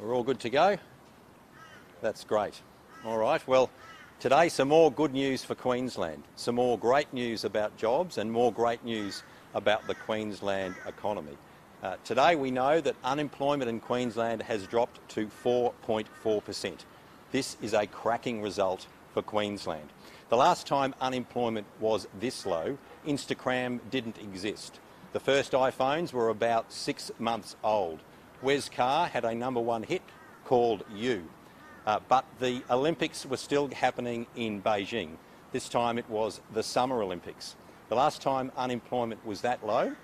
We're all good to go? That's great. All right, well, today some more good news for Queensland, some more great news about jobs and more great news about the Queensland economy. Today we know that unemployment in Queensland has dropped to 4.4%. This is a cracking result for Queensland. The last time unemployment was this low, Instagram didn't exist. The first iPhones were about 6 months old. Wes Carr had a #1 hit called You. But the Olympics were still happening in Beijing. This time it was the Summer Olympics. The last time unemployment was that low,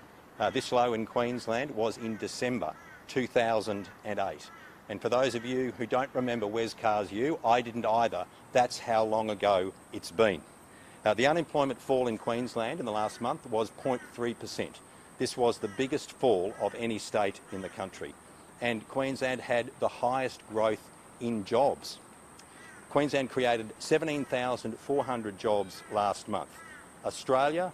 this low in Queensland, was in December 2008. And for those of you who don't remember Wes Carr's You, I didn't either. That's how long ago it's been. The unemployment fall in Queensland in the last month was 0.3%. This was the biggest fall of any state in the country. And Queensland had the highest growth in jobs. Queensland created 17,400 jobs last month. Australia,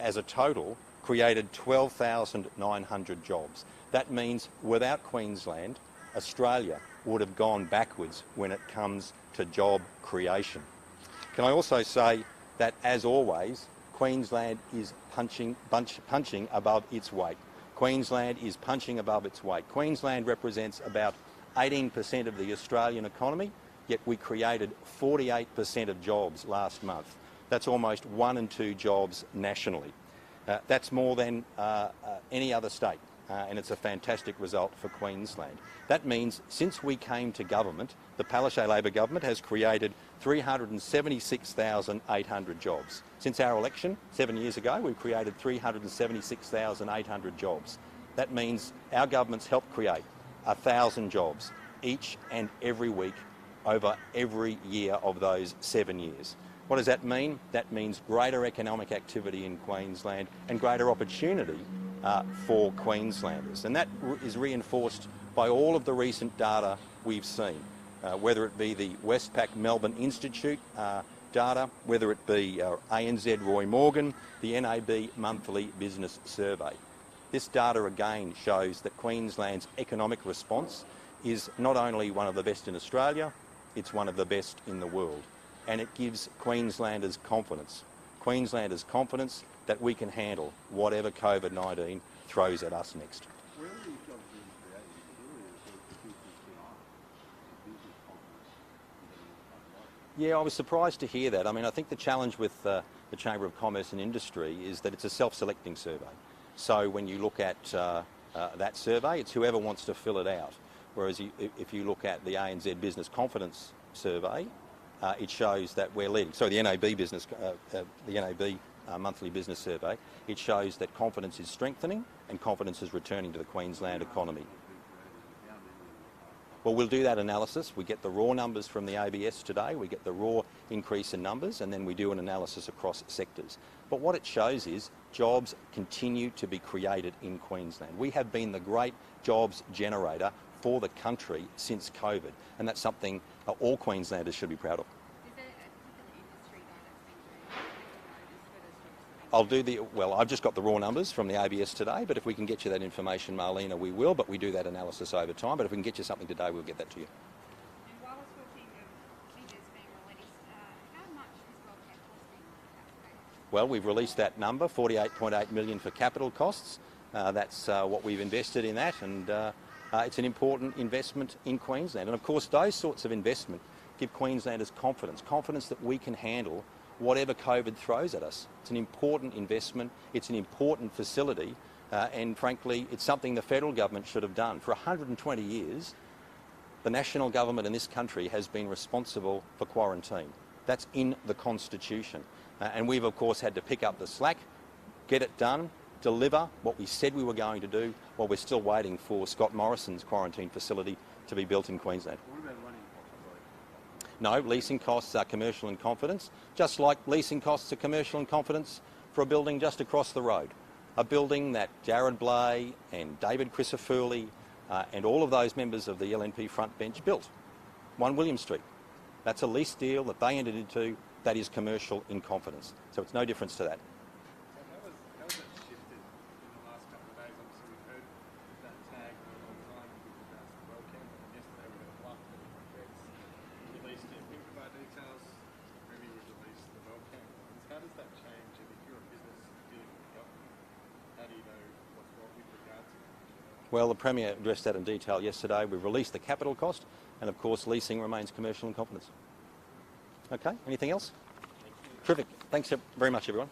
as a total, created 12,900 jobs. That means without Queensland, Australia would have gone backwards when it comes to job creation. Can I also say that, as always, Queensland is punching above its weight. Queensland is punching above its weight. Queensland represents about 18% of the Australian economy, yet we created 48% of jobs last month. That's almost 1 in 2 jobs nationally. That's more than any other state, and it's a fantastic result for Queensland. That means since we came to government, the Palaszczuk Labor government has created 376,800 jobs. Since our election 7 years ago, we've created 376,800 jobs. That means our government's helped create 1,000 jobs each and every week over every year of those 7 years. What does that mean? That means greater economic activity in Queensland and greater opportunity for Queenslanders. And that is reinforced by all of the recent data we've seen, whether it be the Westpac Melbourne Institute data, whether it be ANZ Roy Morgan, the NAB Monthly Business Survey. This data again shows that Queensland's economic response is not only one of the best in Australia, it's one of the best in the world. And it gives Queenslanders confidence. Queenslanders confidence that we can handle whatever COVID-19 throws at us next. Where are these jobs being created? Yeah, I was surprised to hear that. I mean, I think the challenge with the Chamber of Commerce and Industry is that it's a self-selecting survey. So when you look at that survey, it's whoever wants to fill it out. Whereas if you look at the ANZ Business Confidence Survey, it shows that we're leading. So the NAB Monthly Business Survey, it shows that confidence is strengthening and confidence is returning to the Queensland economy. Well, we'll do that analysis. We get the raw numbers from the ABS today, we get the raw increase in numbers, and then we do an analysis across sectors. But what it shows is jobs continue to be created in Queensland. We have been the great jobs generator for the country since COVID, and that's something all Queenslanders should be proud of. I've just got the raw numbers from the ABS today, but if we can get you that information, Marlena, we will, but we do that analysis over time. But if we can get you something today, we'll get that to you. And while we're talking of figures being released, how much is WorldCat costing taxpayers? Well, we've released that number, $48.8 million for capital costs. That's what we've invested in that, and it's an important investment in Queensland. And of course, those sorts of investment give Queenslanders confidence that we can handle whatever COVID throws at us. It's an important investment, it's an important facility, and frankly, it's something the federal government should have done. For 120 years, the national government in this country has been responsible for quarantine. That's in the Constitution. And we've, of course, had to pick up the slack, get it done, deliver what we said we were going to do, while we're still waiting for Scott Morrison's quarantine facility to be built in Queensland. What about running costs? No, leasing costs are commercial in confidence, just like leasing costs are commercial in confidence for a building just across the road. A building that Jared Blay and David Crisafulli and all of those members of the LNP front bench built. 1 William Street. That's a lease deal that they entered into that is commercial in confidence. So it's no difference to that. So how has that shifted in the last couple of days? Obviously we've heard that tag for a long time with regards to WorldCat, and Well, the Premier addressed that in detail yesterday. We've released the capital cost, and of course leasing remains commercial in confidence. Okay, anything else? Terrific. Thanks very much, everyone.